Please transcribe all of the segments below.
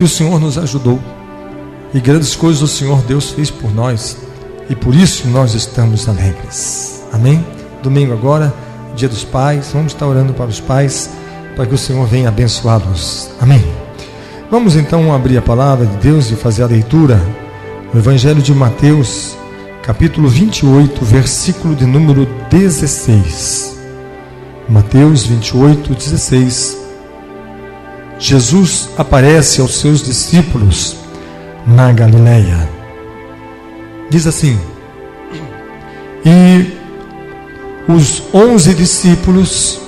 O Senhor nos ajudou e grandes coisas o Senhor Deus fez por nós, e por isso nós estamos alegres. Amém? Domingo agora, dia dos pais, vamos estar orando para os pais, para que o Senhor venha abençoá-los. Amém? Vamos então abrir a palavra de Deus e fazer a leitura no Evangelho de Mateus, capítulo 28, versículo de número 16. Mateus 28, 16. Jesus aparece aos seus discípulos na Galileia. Diz assim: e os 11 discípulos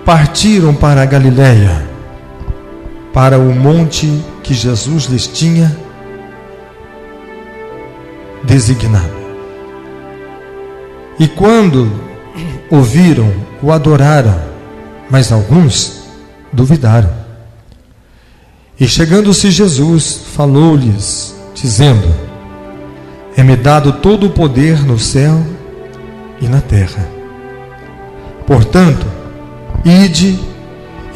partiram para a Galileia, para o monte que Jesus lhes tinha designado. E quando ouviram, o adoraram, mas alguns duvidaram. E chegando-se Jesus, falou-lhes, dizendo: é-me dado todo o poder no céu e na terra. Portanto, ide,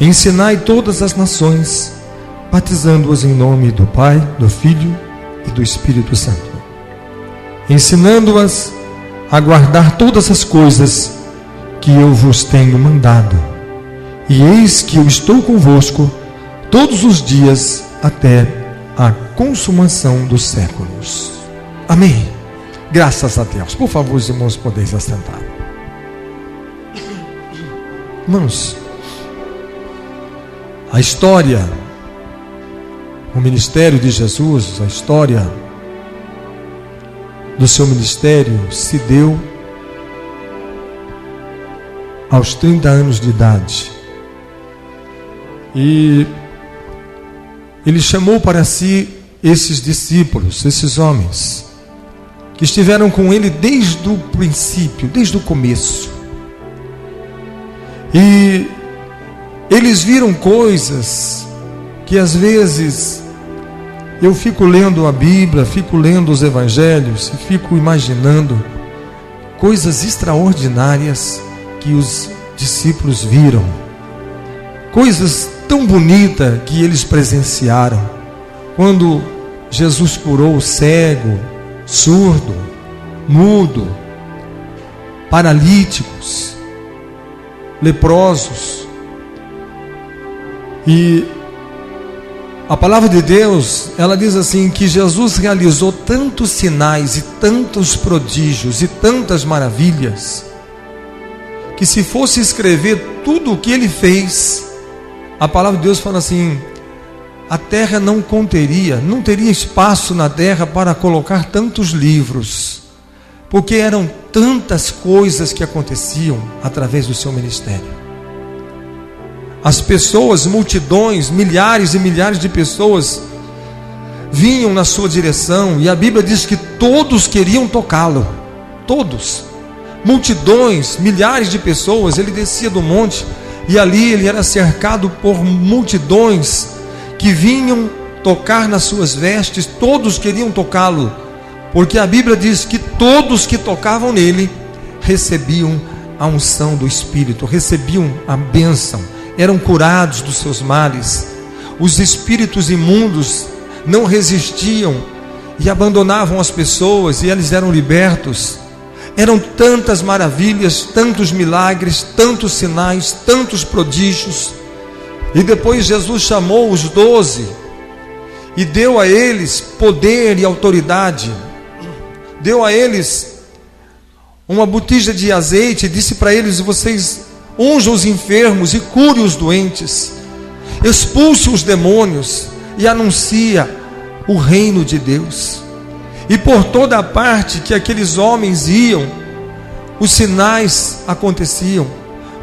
ensinai todas as nações, batizando-as em nome do Pai, do Filho e do Espírito Santo, ensinando-as a guardar todas as coisas que eu vos tenho mandado. E eis que eu estou convosco todos os dias até a consumação dos séculos. Amém. Graças a Deus. Por favor, os irmãos, podeis assentar. Irmãos, a história, o ministério de Jesus, a história do seu ministério se deu aos 30 anos de idade. E ele chamou para si esses discípulos, esses homens, que estiveram com ele desde o princípio, desde o começo. E eles viram coisas que às vezes eu fico lendo a Bíblia, fico lendo os Evangelhos e fico imaginando coisas extraordinárias que os discípulos viram, coisas tão bonitas que eles presenciaram. Quando Jesus curou o cego, surdo, mudo, paralíticos, leprosos. E a palavra de Deus, ela diz assim, que Jesus realizou tantos sinais e tantos prodígios e tantas maravilhas, que se fosse escrever tudo o que ele fez, a palavra de Deus fala assim, a terra não teria espaço na terra para colocar tantos livros, porque eram tantas coisas que aconteciam através do seu ministério. As pessoas, multidões, milhares e milhares de pessoas vinham na sua direção, e a Bíblia diz que todos queriam tocá-lo, todos, multidões, milhares de pessoas. Ele descia do monte e ali ele era cercado por multidões que vinham tocar nas suas vestes. Todos queriam tocá-lo, porque a Bíblia diz que todos que tocavam nele recebiam a unção do Espírito, recebiam a bênção, eram curados dos seus males. Os espíritos imundos não resistiam e abandonavam as pessoas, e eles eram libertos. Eram tantas maravilhas, tantos milagres, tantos sinais, tantos prodígios. E depois Jesus chamou os 12 e deu a eles poder e autoridade. Deu a eles uma botija de azeite e disse para eles: vocês unjam os enfermos e curem os doentes, expulse os demônios e anuncia o reino de Deus. E por toda a parte que aqueles homens iam, os sinais aconteciam,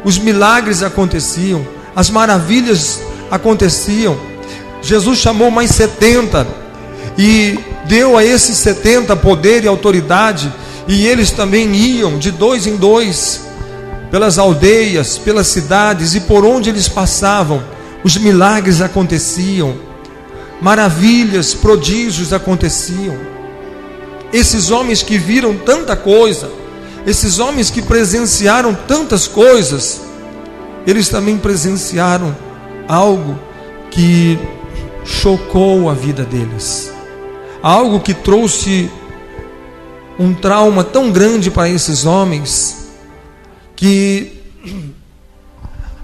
os milagres aconteciam, as maravilhas aconteciam. Jesus chamou mais 70 e deu a esses 70 poder e autoridade, e eles também iam de 2 em 2 pelas aldeias, pelas cidades, e por onde eles passavam, os milagres aconteciam, maravilhas, prodígios aconteciam. Esses homens que viram tanta coisa, esses homens que presenciaram tantas coisas, eles também presenciaram algo que chocou a vida deles. Algo que trouxe um trauma tão grande para esses homens, que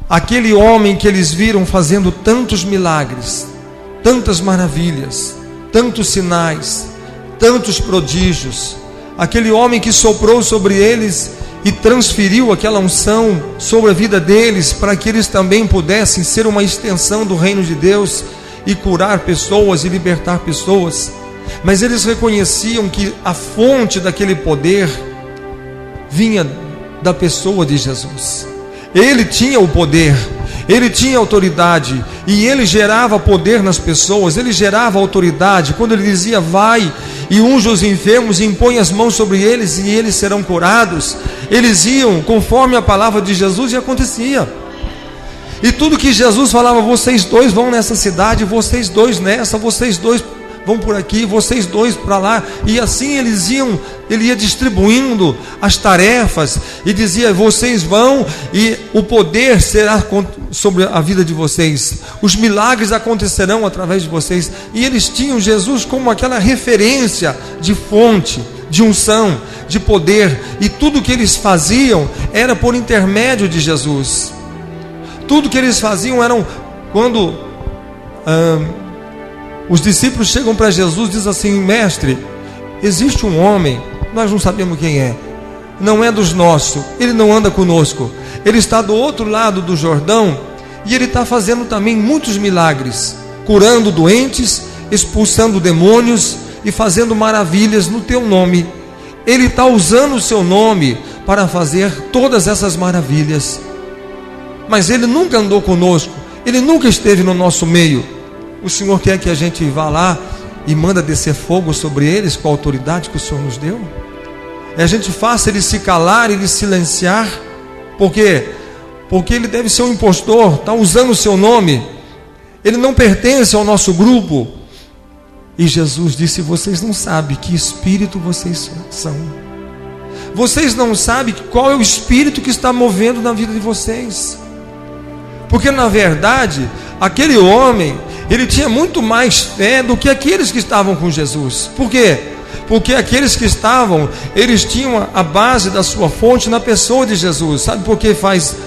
aquele homem que eles viram fazendo tantos milagres, tantas maravilhas, tantos sinais, tantos prodígios, aquele homem que soprou sobre eles e transferiu aquela unção sobre a vida deles, para que eles também pudessem ser uma extensão do reino de Deus e curar pessoas e libertar pessoas. Mas eles reconheciam que a fonte daquele poder vinha da pessoa de Jesus. Ele tinha o poder, ele tinha autoridade, e ele gerava poder nas pessoas, ele gerava autoridade. Quando ele dizia: vai e unge os enfermos e impõe as mãos sobre eles e eles serão curados, eles iam conforme a palavra de Jesus e acontecia. E tudo que Jesus falava: vocês dois vão nessa cidade, vocês dois nessa, vocês dois vão por aqui, vocês dois para lá, e assim ele ia distribuindo as tarefas, e dizia: vocês vão, e o poder será sobre a vida de vocês, os milagres acontecerão através de vocês. E eles tinham Jesus como aquela referência de fonte, de unção, de poder, e tudo que eles faziam era por intermédio de Jesus. Tudo que eles faziam eram, quando os discípulos chegam para Jesus, diz assim: mestre, existe um homem, nós não sabemos quem é, não é dos nossos, ele não anda conosco, ele está do outro lado do Jordão, e ele está fazendo também muitos milagres, curando doentes, expulsando demônios e fazendo maravilhas no teu nome. Ele está usando o seu nome para fazer todas essas maravilhas, mas ele nunca andou conosco, ele nunca esteve no nosso meio. O Senhor quer que a gente vá lá e manda descer fogo sobre eles com a autoridade que o Senhor nos deu? E a gente faça ele se calar, ele silenciar? Por quê? Porque ele deve ser um impostor, está usando o seu nome, ele não pertence ao nosso grupo. E Jesus disse: vocês não sabem que espírito vocês são, vocês não sabem qual é o espírito que está movendo na vida de vocês. Porque na verdade, aquele homem, ele tinha muito mais fé do que aqueles que estavam com Jesus. Por quê? Porque aqueles que estavam, eles tinham a base da sua fonte na pessoa de Jesus. Sabe por que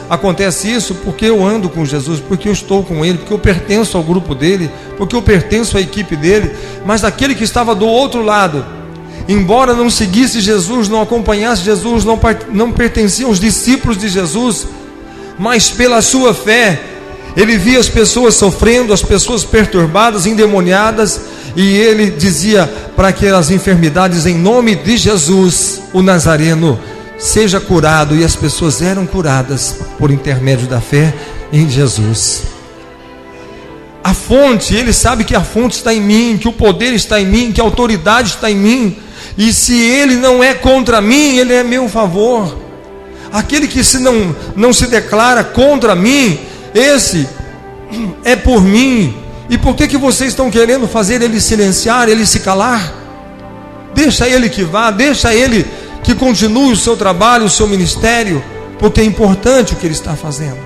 acontece isso? Porque eu ando com Jesus, porque eu estou com Ele, porque eu pertenço ao grupo dele, porque eu pertenço à equipe dele. Mas aquele que estava do outro lado, embora não seguisse Jesus, não acompanhasse Jesus, não pertencia aos discípulos de Jesus, mas pela sua fé, ele via as pessoas sofrendo, as pessoas perturbadas, endemoniadas, e ele dizia para aquelas enfermidades: em nome de Jesus, o Nazareno, seja curado. E as pessoas eram curadas por intermédio da fé em Jesus. A fonte, ele sabe que a fonte está em mim, que o poder está em mim, que a autoridade está em mim, e se ele não é contra mim, ele é a meu favor. Aquele que não se declara contra mim, esse é por mim. E por que vocês estão querendo fazer ele silenciar, ele se calar? Deixa ele que vá, deixa ele que continue o seu trabalho, o seu ministério, porque é importante o que ele está fazendo.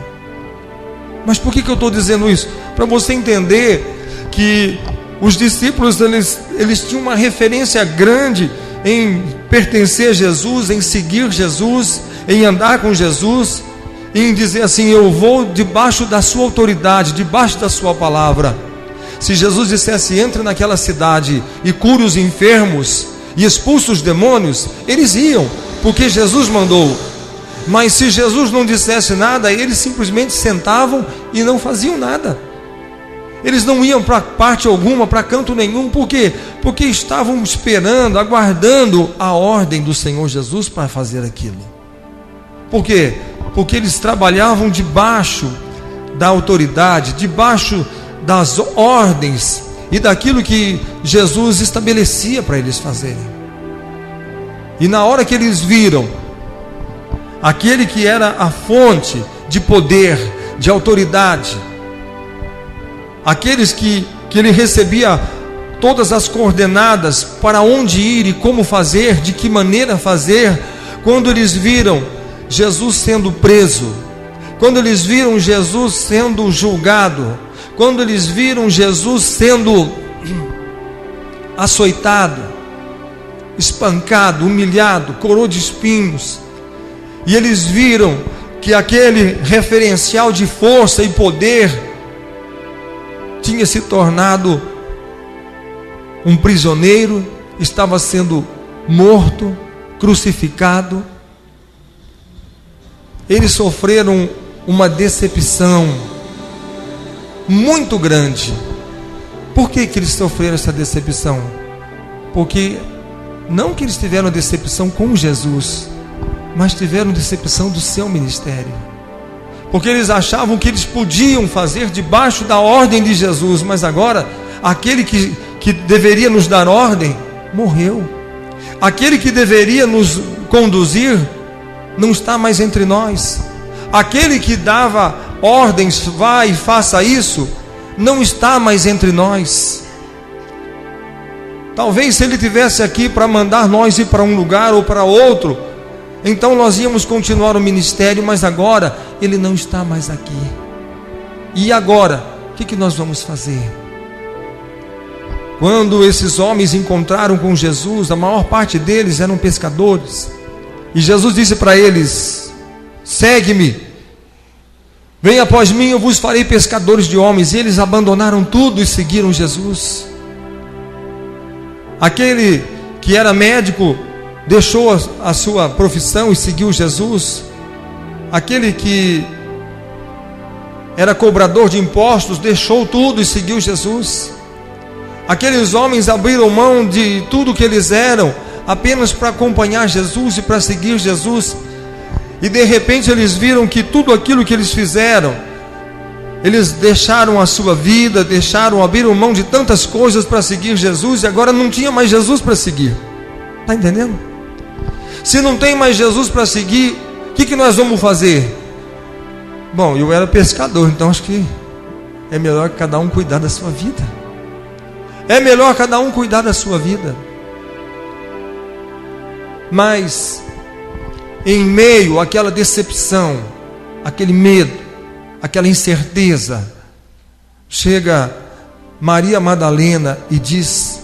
Mas por que eu estou dizendo isso? Para você entender que os discípulos, eles tinham uma referência grande em pertencer a Jesus, em seguir Jesus, em andar com Jesus, em dizer assim: eu vou debaixo da sua autoridade, debaixo da sua palavra. Se Jesus dissesse: entre naquela cidade e cure os enfermos e expulse os demônios, eles iam, porque Jesus mandou. Mas se Jesus não dissesse nada, eles simplesmente sentavam e não faziam nada. Eles não iam para parte alguma, para canto nenhum. Por quê? Porque estavam esperando, aguardando a ordem do Senhor Jesus para fazer aquilo. Por quê? Porque eles trabalhavam debaixo da autoridade, debaixo das ordens e daquilo que Jesus estabelecia para eles fazerem. E na hora que eles viram aquele que era a fonte de poder, de autoridade, aqueles que ele recebia todas as coordenadas para onde ir e como fazer, de que maneira fazer, quando eles viram Jesus sendo preso, quando eles viram Jesus sendo julgado, quando eles viram Jesus sendo açoitado, espancado, humilhado, coroa de espinhos, e eles viram que aquele referencial de força e poder tinha se tornado um prisioneiro, estava sendo morto, crucificado, eles sofreram uma decepção muito grande. Por que eles sofreram essa decepção? Porque não que eles tiveram decepção com Jesus, mas tiveram decepção do seu ministério, porque eles achavam que eles podiam fazer debaixo da ordem de Jesus, mas agora aquele que deveria nos dar ordem morreu, aquele que deveria nos conduzir não está mais entre nós, aquele que dava ordens, vai e faça isso, não está mais entre nós. Talvez se ele tivesse aqui para mandar nós ir para um lugar ou para outro, então nós íamos continuar o ministério, mas agora ele não está mais aqui. E agora, o que nós vamos fazer? Quando esses homens encontraram com Jesus, a maior parte deles eram pescadores, e Jesus disse para eles: segue-me, venha após mim, eu vos farei pescadores de homens. E eles abandonaram tudo e seguiram Jesus. Aquele que era médico deixou a sua profissão e seguiu Jesus. Aquele que era cobrador de impostos deixou tudo e seguiu Jesus. Aqueles homens abriram mão de tudo que eles eram apenas para acompanhar Jesus e para seguir Jesus. E de repente eles viram que tudo aquilo que eles fizeram, eles deixaram a sua vida, abriram mão de tantas coisas para seguir Jesus, e agora não tinha mais Jesus para seguir. Está entendendo? Se não tem mais Jesus para seguir, o que nós vamos fazer? Bom, eu era pescador, então acho que é melhor cada um cuidar da sua vida. É melhor cada um cuidar da sua vida. Mas em meio àquela decepção, aquele medo, aquela incerteza, chega Maria Madalena e diz: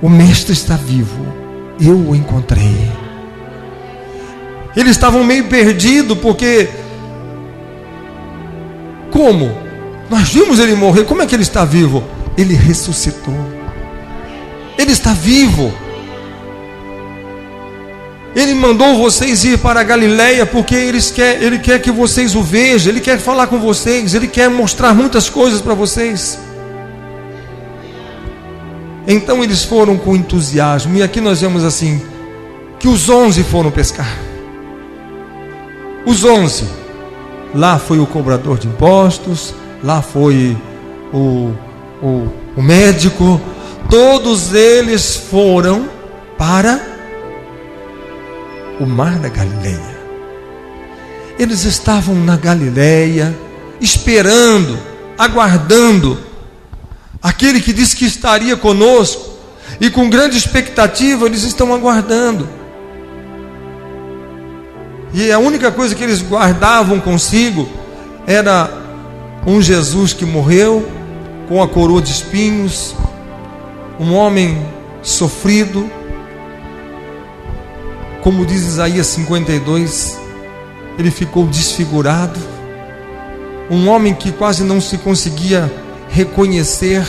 o mestre está vivo, eu o encontrei. Eles estavam meio perdidos, porque como? Nós vimos ele morrer, como é que ele está vivo? Ele ressuscitou, ele está vivo. Ele mandou vocês ir para a Galileia, porque Ele quer que vocês o vejam, Ele quer falar com vocês, Ele quer mostrar muitas coisas para vocês. Então eles foram com entusiasmo, e aqui nós vemos assim, que os 11 foram pescar. Os 11, lá foi o cobrador de impostos, lá foi o médico, todos eles foram para o mar da Galileia. Eles estavam na Galileia, esperando, aguardando aquele que disse que estaria conosco, e com grande expectativa eles estão aguardando. E a única coisa que eles guardavam consigo era um Jesus que morreu com a coroa de espinhos, um homem sofrido, como diz Isaías 52, ele ficou desfigurado, um homem que quase não se conseguia reconhecer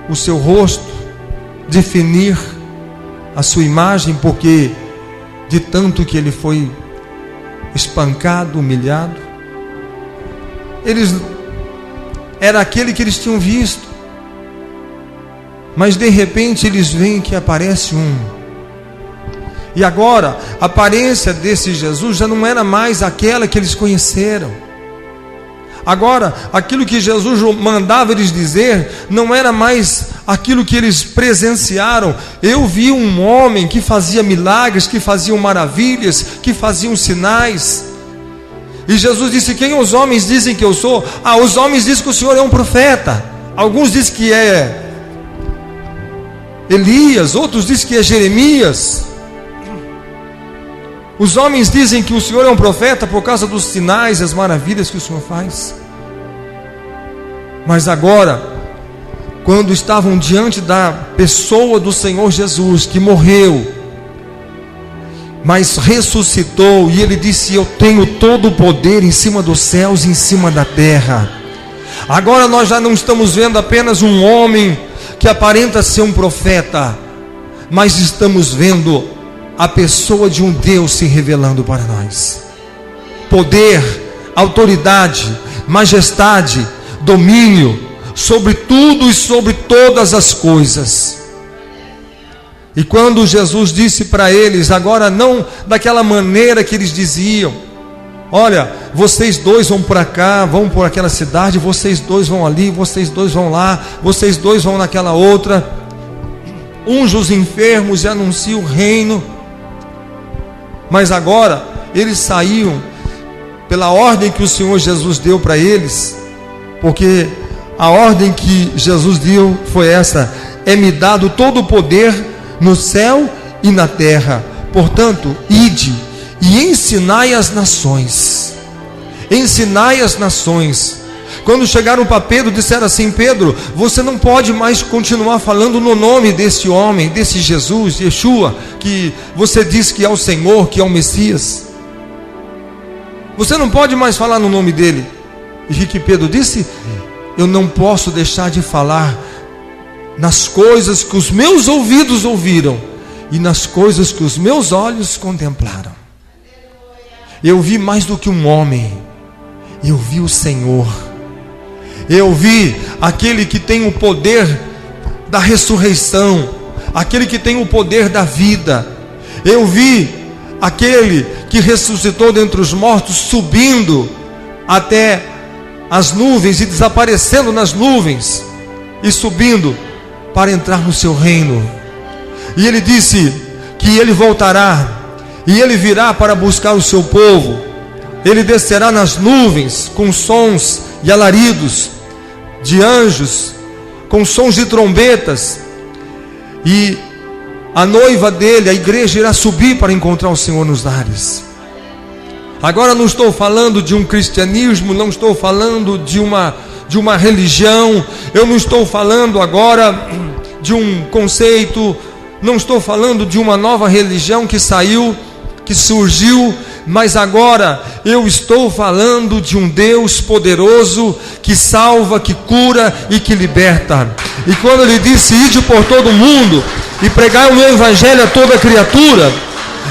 o seu rosto, definir a sua imagem, porque de tanto que ele foi espancado, humilhado. Era aquele que eles tinham visto, mas de repente eles veem que aparece e agora a aparência desse Jesus já não era mais aquela que eles conheceram. Agora aquilo que Jesus mandava eles dizer não era mais aquilo que eles presenciaram. Eu vi um homem que fazia milagres, que fazia maravilhas, que fazia sinais. E Jesus disse: quem os homens dizem que eu sou? Os homens dizem que o Senhor é um profeta. Alguns dizem que é Elias, outros dizem que é Jeremias. Os homens dizem que o Senhor é um profeta por causa dos sinais e as maravilhas que o Senhor faz. Mas agora, quando estavam diante da pessoa do Senhor Jesus, que morreu, mas ressuscitou, e ele disse: eu tenho todo o poder em cima dos céus e em cima da terra. Agora nós já não estamos vendo apenas um homem que aparenta ser um profeta, mas estamos vendo a pessoa de um Deus se revelando para nós. Poder, autoridade, majestade, domínio sobre tudo e sobre todas as coisas. E quando Jesus disse para eles, agora não daquela maneira que eles diziam: olha, vocês dois vão para cá, vão por aquela cidade, vocês dois vão ali, vocês dois vão lá, vocês dois vão naquela outra, unge os enfermos e anuncia o reino. Mas agora eles saíam pela ordem que o Senhor Jesus deu para eles, porque a ordem que Jesus deu foi essa: é-me dado todo o poder no céu e na terra, portanto, ide e ensinai as nações. Ensinai as nações. Quando chegaram para Pedro, disseram assim: Pedro, você não pode mais continuar falando no nome desse homem, desse Jesus, Yeshua, que você diz que é o Senhor, que é o Messias. Você não pode mais falar no nome dele. E o que Pedro disse? Eu não posso deixar de falar nas coisas que os meus ouvidos ouviram e nas coisas que os meus olhos contemplaram. Eu vi mais do que um homem, eu vi o Senhor. Eu vi aquele que tem o poder da ressurreição, aquele que tem o poder da vida. Eu vi aquele que ressuscitou dentre os mortos, subindo até as nuvens e desaparecendo nas nuvens e subindo para entrar no seu reino. E ele disse que ele voltará e ele virá para buscar o seu povo. Ele descerá nas nuvens com sons e alaridos de anjos, com sons de trombetas, e a noiva dele, a igreja, irá subir para encontrar o Senhor nos ares. Agora não estou falando de um cristianismo, não estou falando de uma religião, eu não estou falando agora de um conceito, não estou falando de uma nova religião que saiu, que surgiu, mas agora eu estou falando de um Deus poderoso, que salva, que cura e que liberta. E quando ele disse: ide por todo mundo e pregai o meu evangelho a toda criatura,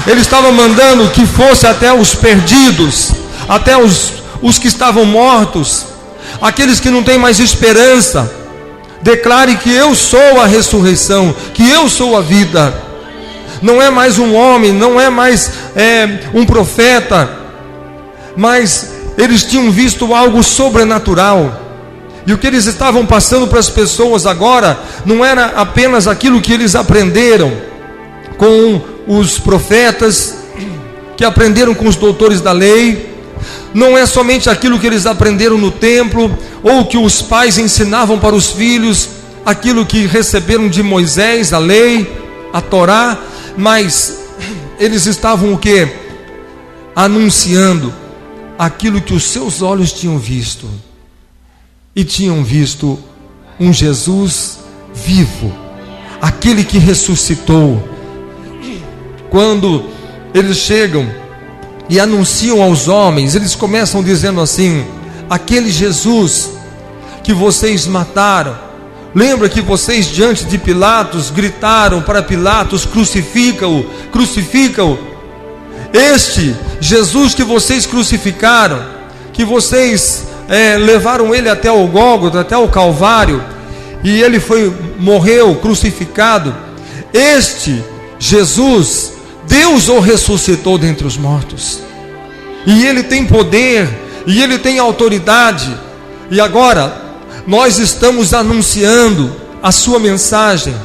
ele estava mandando que fosse até os perdidos, até os que estavam mortos, aqueles que não têm mais esperança. Declare que eu sou a ressurreição, que eu sou a vida. Não é mais um homem, não é mais um profeta, mas eles tinham visto algo sobrenatural. E o que eles estavam passando para as pessoas agora não era apenas aquilo que eles aprenderam com os profetas, que aprenderam com os doutores da lei, não é somente aquilo que eles aprenderam no templo, ou que os pais ensinavam para os filhos, aquilo que receberam de Moisés, a lei, a Torá, mas eles estavam o quê? Anunciando aquilo que os seus olhos tinham visto, e tinham visto um Jesus vivo, aquele que ressuscitou. Quando eles chegam e anunciam aos homens, eles começam dizendo assim: aquele Jesus que vocês mataram, lembra que vocês diante de Pilatos gritaram para Pilatos: crucifica-o, crucifica-o. Este Jesus que vocês crucificaram, que vocês levaram ele até o Gólgota, até o Calvário, e ele morreu crucificado, este Jesus, Deus o ressuscitou dentre os mortos, e ele tem poder, e ele tem autoridade. E agora nós estamos anunciando a sua mensagem,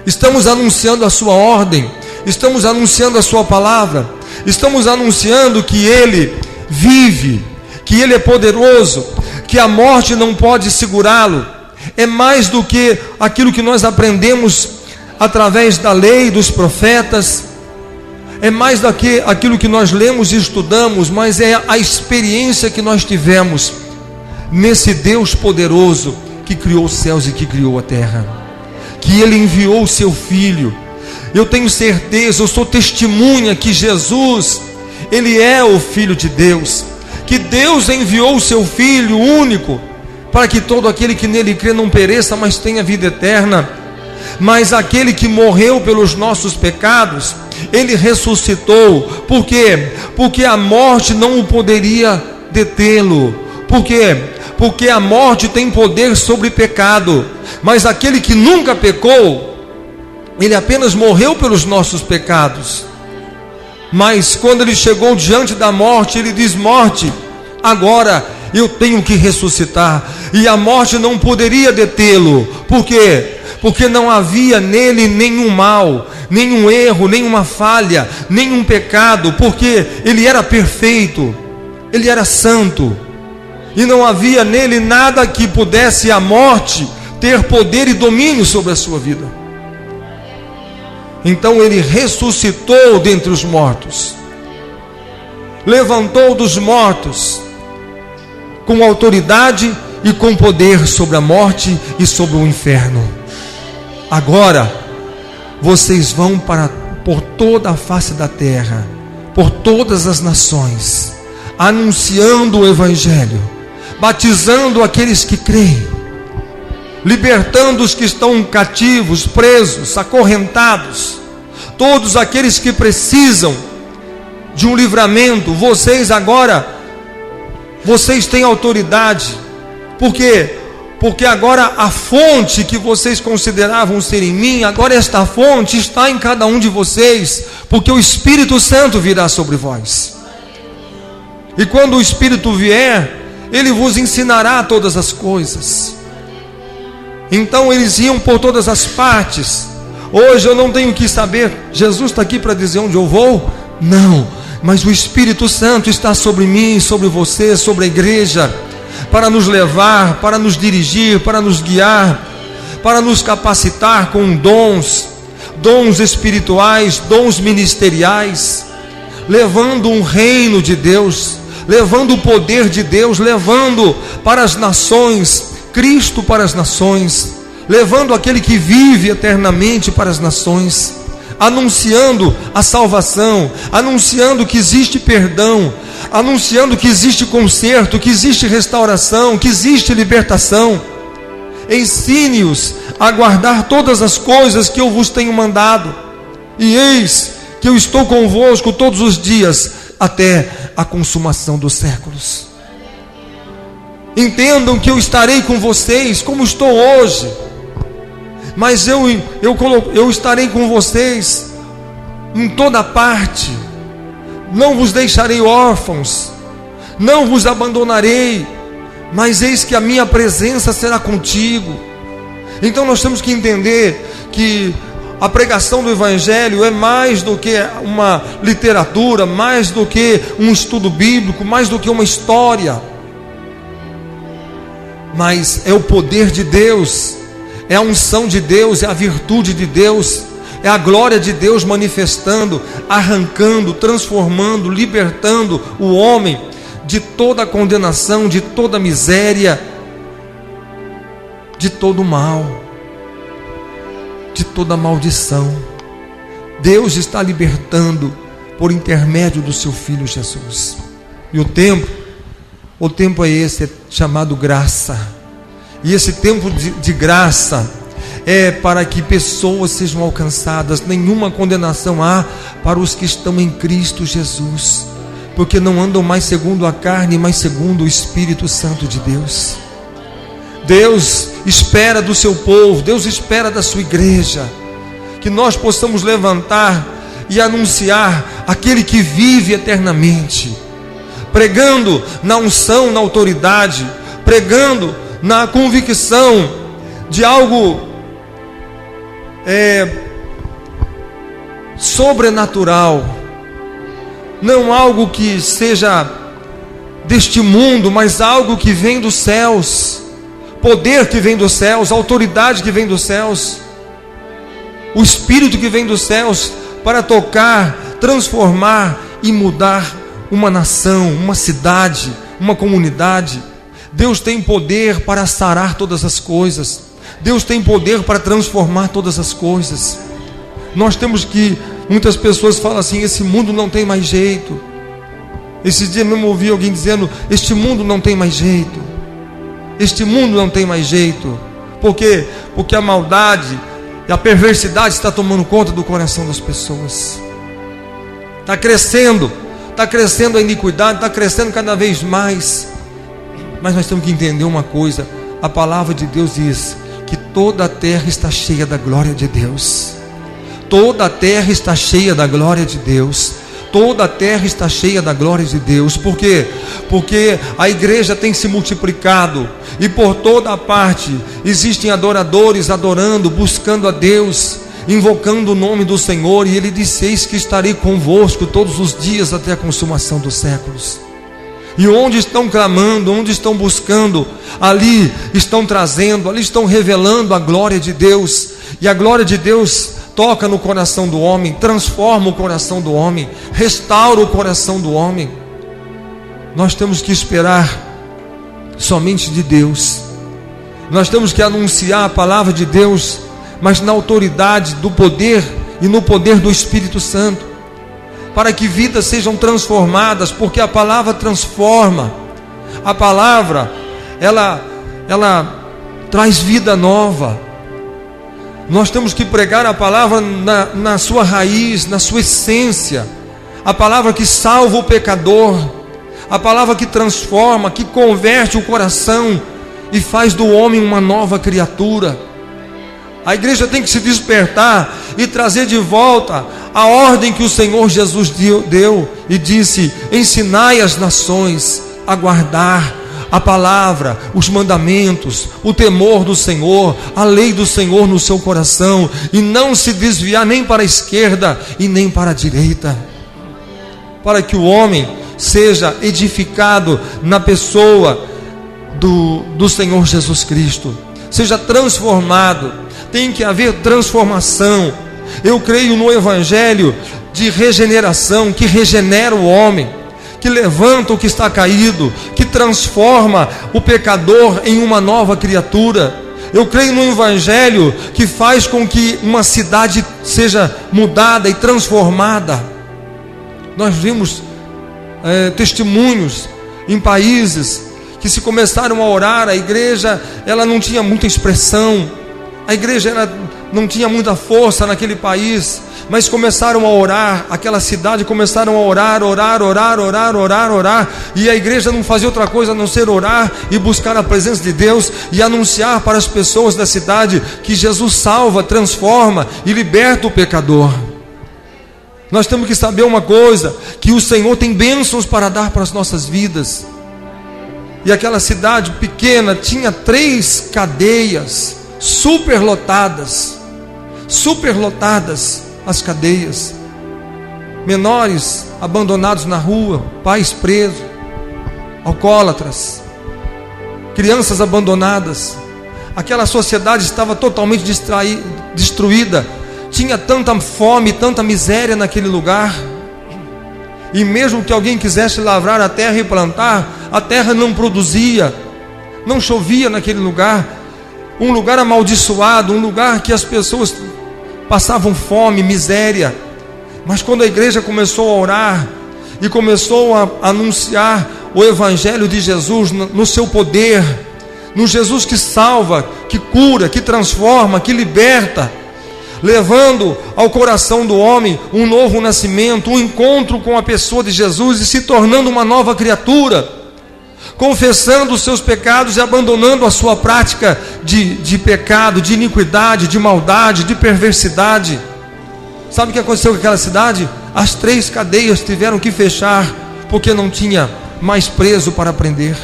estamos anunciando a sua ordem, estamos anunciando a sua palavra, estamos anunciando que ele vive, que ele é poderoso, que a morte não pode segurá-lo. É mais do que aquilo que nós aprendemos através da lei, dos profetas, é mais do que aquilo que nós lemos e estudamos, mas é a experiência que nós tivemos nesse Deus poderoso que criou os céus e que criou a terra, que Ele enviou o seu Filho. Eu tenho certeza, eu sou testemunha que Jesus, Ele é o Filho de Deus, que Deus enviou o seu Filho único, para que todo aquele que nele crê não pereça, mas tenha vida eterna. Mas aquele que morreu pelos nossos pecados, Ele ressuscitou. Por quê? Porque a morte não o poderia detê-lo. Por quê? Porque a morte tem poder sobre pecado, mas aquele que nunca pecou, Ele apenas morreu pelos nossos pecados. Mas quando Ele chegou diante da morte, Ele diz: morte, agora eu tenho que ressuscitar. E a morte não poderia detê-lo. Por quê? Porque não havia nele nenhum mal, nenhum erro, nenhuma falha, nenhum pecado, porque Ele era perfeito, Ele era santo, e não havia nele nada que pudesse a morte ter poder e domínio sobre a sua vida. Então Ele ressuscitou dentre os mortos, levantou dos mortos, com autoridade e com poder sobre a morte e sobre o inferno. Agora, vocês vão por toda a face da terra, por todas as nações, anunciando o Evangelho, batizando aqueles que creem, libertando os que estão cativos, presos, acorrentados, todos aqueles que precisam de um livramento. Vocês agora, vocês têm autoridade. Por quê? Porque agora a fonte que vocês consideravam ser em mim, agora esta fonte está em cada um de vocês, porque o Espírito Santo virá sobre vós. E quando o Espírito vier, Ele vos ensinará todas as coisas. Então eles iam por todas as partes. Hoje eu não tenho que saber, Jesus está aqui para dizer onde eu vou? Não, mas o Espírito Santo está sobre mim, sobre você, sobre a igreja, para nos levar, para nos dirigir, para nos guiar, para nos capacitar com dons espirituais, dons ministeriais, levando um reino de Deus, levando o poder de Deus, levando para as nações, Cristo para as nações, levando aquele que vive eternamente para as nações, anunciando a salvação, anunciando que existe perdão, anunciando que existe conserto, que existe restauração, que existe libertação. Ensine-os a guardar todas as coisas que eu vos tenho mandado, e eis que eu estou convosco todos os dias, até a consumação dos séculos. Entendam que eu estarei com vocês, como estou hoje, mas eu estarei com vocês em toda parte. Não vos deixarei órfãos, não vos abandonarei, mas eis que a minha presença será contigo. Então nós temos que entender que a pregação do Evangelho é mais do que uma literatura, mais do que um estudo bíblico, mais do que uma história, mas é o poder de Deus, é a unção de Deus, é a virtude de Deus, é a glória de Deus manifestando, arrancando, transformando, libertando o homem de toda a condenação, de toda a miséria, de todo o mal, de toda a maldição. Deus está libertando por intermédio do seu Filho Jesus. E o tempo é esse, é chamado graça. E esse tempo de graça é para que pessoas sejam alcançadas. Nenhuma condenação há para os que estão em Cristo Jesus, porque não andam mais segundo a carne, mas segundo o Espírito Santo de Deus. Deus espera do seu povo, Deus espera da sua igreja, que nós possamos levantar e anunciar aquele que vive eternamente, pregando na unção, na autoridade, pregando na convicção de algo sobrenatural, não algo que seja deste mundo, mas algo que vem dos céus, poder que vem dos céus, autoridade que vem dos céus, o Espírito que vem dos céus, para tocar, transformar e mudar uma nação, uma cidade, uma comunidade, Deus tem poder para sarar todas as coisas. Deus tem poder para transformar todas as coisas. Nós temos que, muitas pessoas falam assim: esse mundo não tem mais jeito. Esses dias mesmo ouvi alguém dizendo: este mundo não tem mais jeito. Este mundo não tem mais jeito. Por quê? Porque a maldade e a perversidade está tomando conta do coração das pessoas. Está crescendo a iniquidade, está crescendo cada vez mais. Mas nós temos que entender uma coisa: a palavra de Deus diz que toda a terra está cheia da glória de Deus. Toda a terra está cheia da glória de Deus. Toda a terra está cheia da glória de Deus. Por quê? Porque a igreja tem se multiplicado, e por toda a parte existem adoradores adorando, buscando a Deus, invocando o nome do Senhor. E Ele disse: eis que estarei convosco todos os dias até a consumação dos séculos. E onde estão clamando, onde estão buscando, ali estão trazendo, ali estão revelando a glória de Deus. E a glória de Deus toca no coração do homem, transforma o coração do homem, restaura o coração do homem. Nós temos que esperar somente de Deus. Nós temos que anunciar a palavra de Deus, mas na autoridade do poder e no poder do Espírito Santo, para que vidas sejam transformadas, porque a palavra transforma. A palavra, ela traz vida nova. Nós temos que pregar a palavra na sua raiz, na sua essência. A palavra que salva o pecador, a palavra que transforma, que converte o coração e faz do homem uma nova criatura. A igreja tem que se despertar e trazer de volta a ordem que o Senhor Jesus deu e disse: ensinai as nações a guardar a palavra, os mandamentos, o temor do Senhor, a lei do Senhor no seu coração, e não se desviar nem para a esquerda e nem para a direita, para que o homem seja edificado na pessoa do Senhor Jesus Cristo, seja transformado. Tem que haver transformação. Eu creio no evangelho de regeneração, que regenera o homem, que levanta o que está caído, que transforma o pecador em uma nova criatura. Eu creio no evangelho que faz com que uma cidade seja mudada e transformada. Nós vimos testemunhos em países que se começaram a orar, a igreja ela não tinha muita expressão, a igreja não tinha muita força naquele país, mas começaram a orar, aquela cidade começaram a orar, e a igreja não fazia outra coisa a não ser orar e buscar a presença de Deus e anunciar para as pessoas da cidade que Jesus salva, transforma e liberta o pecador. Nós temos que saber uma coisa, que o Senhor tem bênçãos para dar para as nossas vidas. E aquela cidade pequena tinha 3 cadeias superlotadas as cadeias, menores abandonados na rua, pais presos, alcoólatras, crianças abandonadas. Aquela sociedade estava totalmente destruída, tinha tanta fome, tanta miséria naquele lugar, e mesmo que alguém quisesse lavrar a terra e plantar, a terra não produzia, não chovia naquele lugar. Um lugar amaldiçoado, um lugar que as pessoas passavam fome, miséria. Mas quando a igreja começou a orar e começou a anunciar o evangelho de Jesus no seu poder, no Jesus que salva, que cura, que transforma, que liberta, levando ao coração do homem um novo nascimento, um encontro com a pessoa de Jesus e se tornando uma nova criatura, confessando os seus pecados e abandonando a sua prática de pecado, de iniquidade, de maldade, de perversidade. Sabe o que aconteceu com aquela cidade? As 3 cadeias tiveram que fechar, porque não tinha mais preso para prender.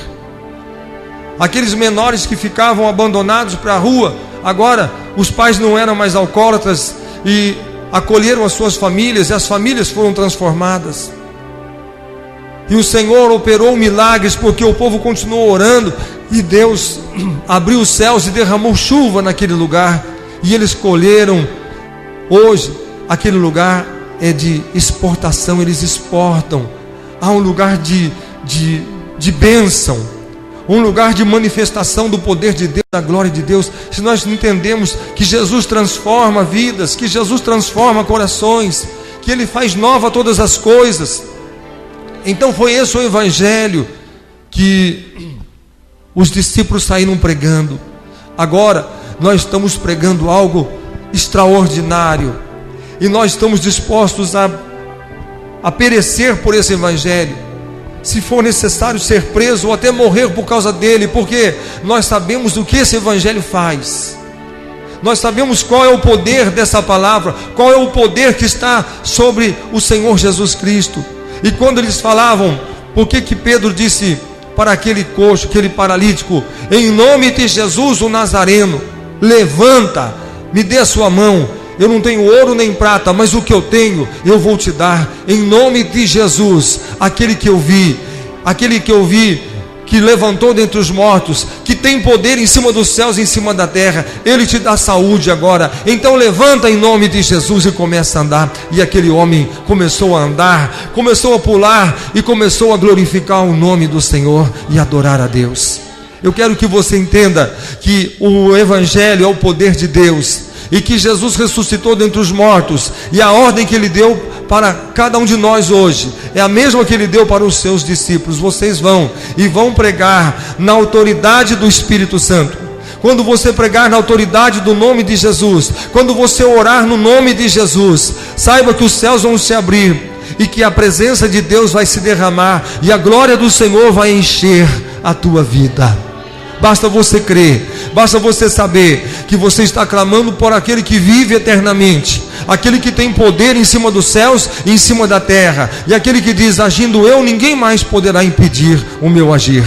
Aqueles menores que ficavam abandonados para a rua, agora os pais não eram mais alcoólatras e acolheram as suas famílias, e as famílias foram transformadas. E o Senhor operou milagres, porque o povo continuou orando, e Deus abriu os céus e derramou chuva naquele lugar, e eles colheram. Hoje aquele lugar é de exportação, eles exportam. Há um lugar de bênção, um lugar de manifestação do poder de Deus, da glória de Deus. Se nós entendemos que Jesus transforma vidas, que Jesus transforma corações, que Ele faz nova todas as coisas. Então foi esse o evangelho que os discípulos saíram pregando. Agora nós estamos pregando algo extraordinário, e nós estamos dispostos a perecer por esse evangelho, se for necessário ser preso ou até morrer por causa dele, porque nós sabemos o que esse evangelho faz. Nós sabemos qual é o poder dessa palavra, qual é o poder que está sobre o Senhor Jesus Cristo. E quando eles falavam, por que Pedro disse para aquele coxo, aquele paralítico: em nome de Jesus o Nazareno, levanta, me dê a sua mão. Eu não tenho ouro nem prata, mas o que eu tenho, eu vou te dar. Em nome de Jesus, aquele que eu vi, que levantou dentre os mortos, que tem poder em cima dos céus e em cima da terra, Ele te dá saúde agora. Então levanta em nome de Jesus e começa a andar. E aquele homem começou a andar, começou a pular e começou a glorificar o nome do Senhor e adorar a Deus. Eu quero que você entenda que o evangelho é o poder de Deus, e que Jesus ressuscitou dentre os mortos, e a ordem que Ele deu para cada um de nós hoje é a mesma que Ele deu para os seus discípulos. Vocês vão pregar na autoridade do Espírito Santo. Quando você pregar na autoridade do nome de Jesus, quando você orar no nome de Jesus, saiba que os céus vão se abrir, e que a presença de Deus vai se derramar, e a glória do Senhor vai encher a tua vida. Basta você crer, basta você saber que você está clamando por aquele que vive eternamente, aquele que tem poder em cima dos céus e em cima da terra, e aquele que diz: agindo eu, ninguém mais poderá impedir o meu agir.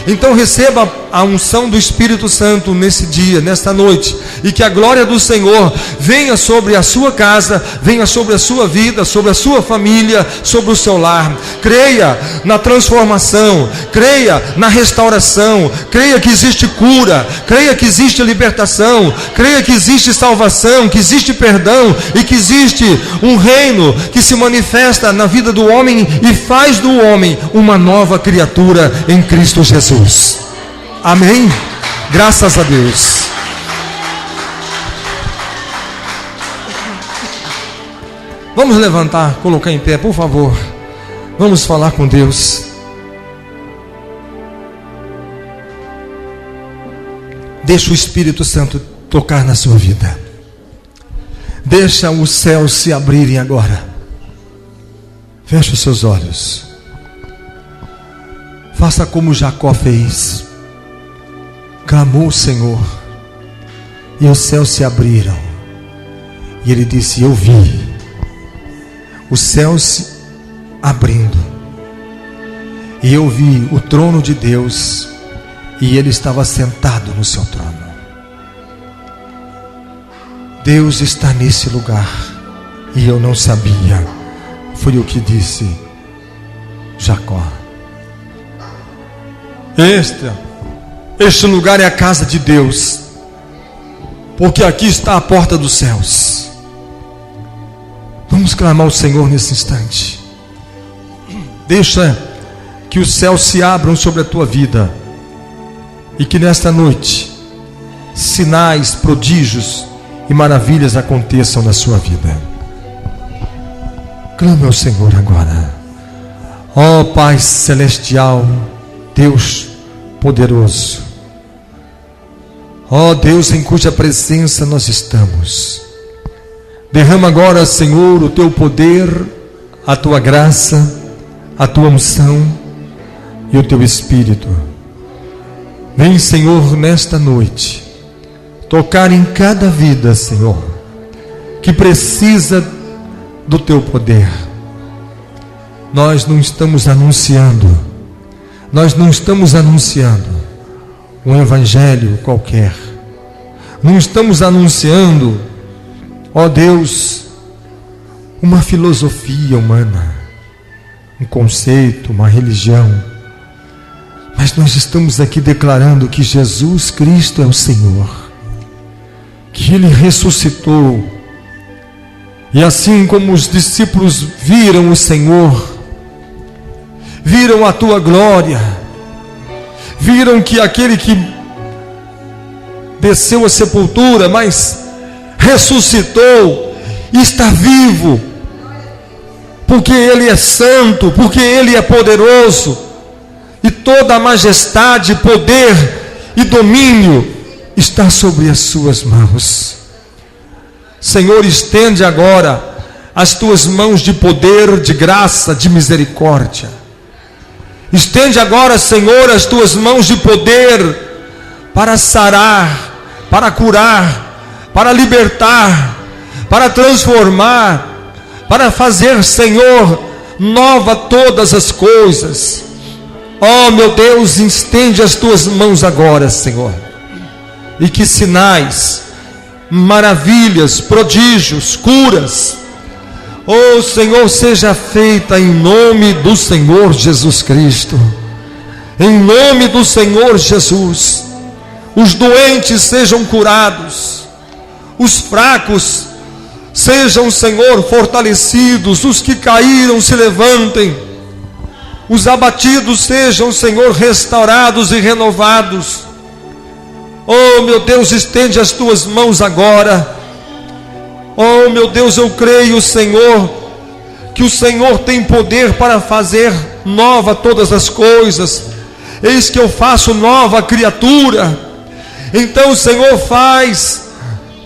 Então receba a unção do Espírito Santo nesse dia, nesta noite, e que a glória do Senhor venha sobre a sua casa, venha sobre a sua vida, sobre a sua família, sobre o seu lar. Creia na transformação, creia na restauração, creia que existe cura, creia que existe libertação, creia que existe salvação, que existe perdão, e que existe um reino que se manifesta na vida do homem e faz do homem uma nova criatura em Cristo Jesus. Amém? Graças a Deus. Vamos levantar, colocar em pé, por favor. Vamos falar com Deus. Deixa o Espírito Santo tocar na sua vida. Deixa os céus se abrirem agora. Feche os seus olhos. Faça como Jacó fez. Clamou o Senhor, e os céus se abriram, e ele disse: eu vi os céus se abrindo, e eu vi o trono de Deus, e Ele estava sentado no seu trono. Deus está nesse lugar, e eu não sabia. Foi o que disse Jacó. Este lugar é a casa de Deus, porque aqui está a porta dos céus. Vamos clamar ao Senhor nesse instante. Deixa que os céus se abram sobre a tua vida, e que nesta noite sinais, prodígios e maravilhas aconteçam na sua vida. Clame ao Senhor agora. Ó Pai Celestial, Deus poderoso, ó Deus em cuja presença nós estamos, derrama agora, Senhor, o teu poder, a tua graça, a tua unção e o teu Espírito. Vem, Senhor, nesta noite tocar em cada vida, Senhor, que precisa do teu poder. Nós não estamos anunciando um evangelho qualquer. Não estamos anunciando, ó Deus, uma filosofia humana, um conceito, uma religião. Mas nós estamos aqui declarando que Jesus Cristo é o Senhor, que Ele ressuscitou. E assim como os discípulos viram o Senhor, viram a tua glória, viram que aquele que desceu à sepultura, mas ressuscitou, está vivo, porque Ele é santo, porque Ele é poderoso, e toda a majestade, poder e domínio está sobre as suas mãos. Senhor, estende agora as tuas mãos de poder, de graça, de misericórdia. Estende agora, Senhor, as tuas mãos de poder para sarar, para curar, para libertar, para transformar, para fazer, Senhor, nova todas as coisas. Oh, meu Deus, estende as tuas mãos agora, Senhor, e que sinais, maravilhas, prodígios, curas, oh Senhor, seja feita em nome do Senhor Jesus Cristo, em nome do Senhor Jesus. Os doentes sejam curados, os fracos sejam, Senhor, fortalecidos, os que caíram se levantem, os abatidos sejam, Senhor, restaurados e renovados. Oh meu Deus, estende as tuas mãos agora. Oh meu Deus, eu creio, Senhor, que o Senhor tem poder para fazer nova todas as coisas. Eis que eu faço nova criatura. Então, Senhor, faz,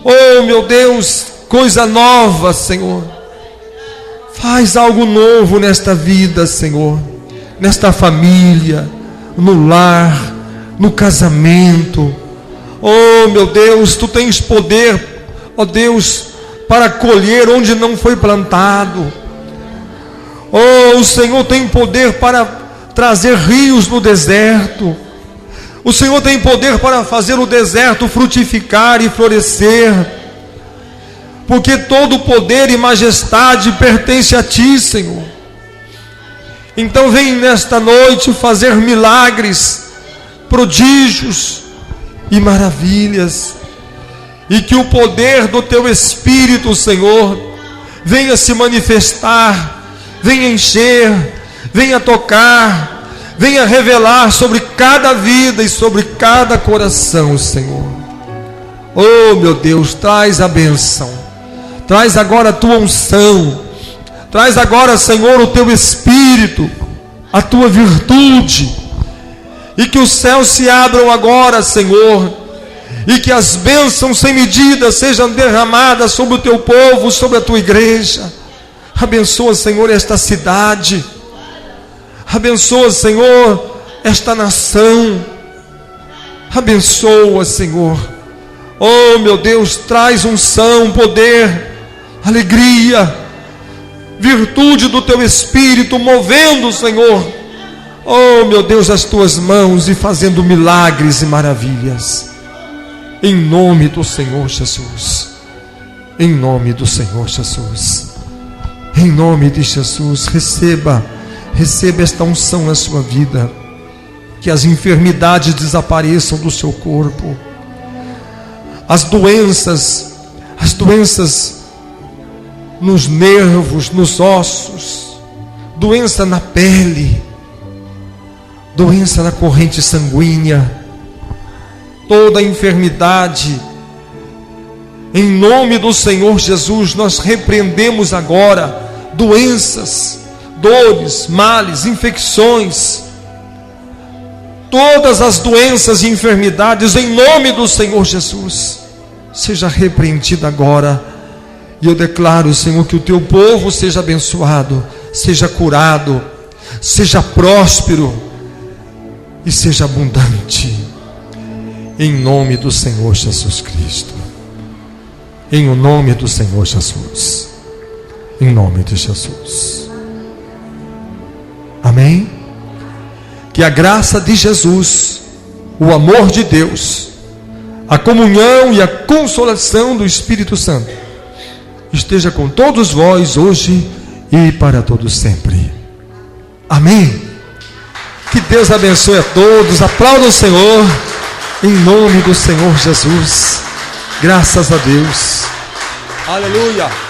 oh meu Deus, coisa nova, Senhor. Faz algo novo nesta vida, Senhor, nesta família, no lar, no casamento. Oh meu Deus, tu tens poder, ó Deus, para colher onde não foi plantado. Oh, o Senhor tem poder para trazer rios no deserto. O Senhor tem poder para fazer o deserto frutificar e florescer, porque todo poder e majestade pertence a Ti, Senhor. Então vem nesta noite fazer milagres, prodígios e maravilhas, e que o poder do Teu Espírito, Senhor, venha se manifestar, venha encher, venha tocar, venha revelar sobre cada vida e sobre cada coração, Senhor. Oh meu Deus, traz a bênção, traz agora a Tua unção, traz agora, Senhor, o Teu Espírito, a Tua virtude, e que os céus se abram agora, Senhor, e que as bênçãos sem medida sejam derramadas sobre o Teu povo, sobre a Tua igreja. Abençoa, Senhor, esta cidade, abençoa, Senhor, esta nação, abençoa, Senhor. Oh meu Deus, traz unção, poder, alegria, virtude do Teu Espírito, movendo, Senhor, oh meu Deus, as Tuas mãos e fazendo milagres e maravilhas, em nome do Senhor Jesus, em nome do Senhor Jesus, em nome de Jesus. Receba esta unção na sua vida, que as enfermidades desapareçam do seu corpo, as doenças nos nervos, nos ossos, doença na pele, doença na corrente sanguínea, toda enfermidade, em nome do Senhor Jesus, nós repreendemos agora doenças, dores, males, infecções, todas as doenças e enfermidades, em nome do Senhor Jesus, seja repreendida agora. E eu declaro, Senhor, que o Teu povo seja abençoado, seja curado, seja próspero e seja abundante, em nome do Senhor Jesus Cristo, em o nome do Senhor Jesus, em nome de Jesus. Amém? Que a graça de Jesus, o amor de Deus, a comunhão e a consolação do Espírito Santo esteja com todos vós hoje e para todos sempre. Amém. Que Deus abençoe a todos. Aplauda o Senhor, em nome do Senhor Jesus. Graças a Deus. Aleluia.